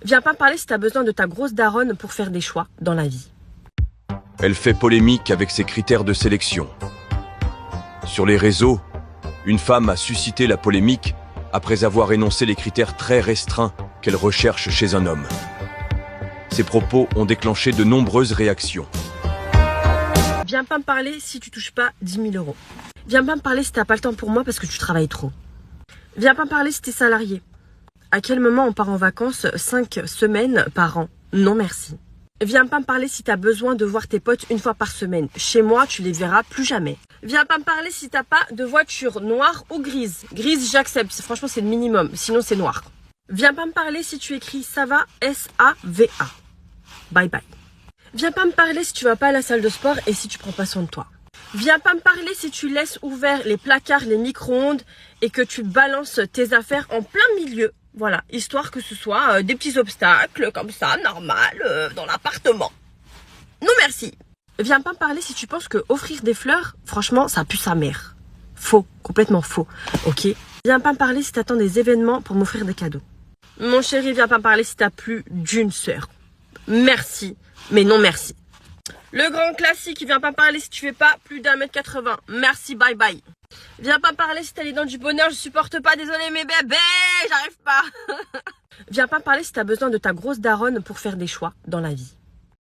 Viens pas me parler si t'as besoin de ta grosse daronne pour faire des choix dans la vie. Elle fait polémique avec ses critères de sélection. Sur les réseaux, une femme a suscité la polémique après avoir énoncé les critères très restreints qu'elle recherche chez un homme. Ces propos ont déclenché de nombreuses réactions. Viens pas me parler si tu touches pas 10 000 euros. Viens pas me parler si t'as pas le temps pour moi parce que tu travailles trop. Viens pas me parler si t'es salarié. À quel moment on part en vacances 5 semaines par an? Non merci. Viens pas me parler si t'as besoin de voir tes potes une fois par semaine. Chez moi, tu les verras plus jamais. Viens pas me parler si t'as pas de voiture noire ou grise. Grise, j'accepte. Franchement, c'est le minimum. Sinon, c'est noir. Viens pas me parler si tu écris ça va, S-A-V-A. Bye bye. Viens pas me parler si tu vas pas à la salle de sport et si tu prends pas soin de toi. Viens pas me parler si tu laisses ouverts les placards, les micro-ondes et que tu balances tes affaires en plein milieu. Voilà, histoire que ce soit des petits obstacles comme ça, normal, dans l'appartement. Non merci. Viens pas me parler si tu penses que offrir des fleurs, franchement, ça pue sa mère. Faux, complètement faux, ok? Viens pas me parler si t'attends des événements pour m'offrir des cadeaux. Mon chéri, viens pas me parler si t'as plus d'une sœur. Merci, mais non merci. Le grand classique, viens pas me parler si tu fais pas plus d'1m80. Merci, bye bye. Viens pas me parler si t'as les dents du bonheur, je supporte pas, désolé mes bébés, j'arrive pas. Viens pas me parler si t'as besoin de ta grosse daronne pour faire des choix dans la vie.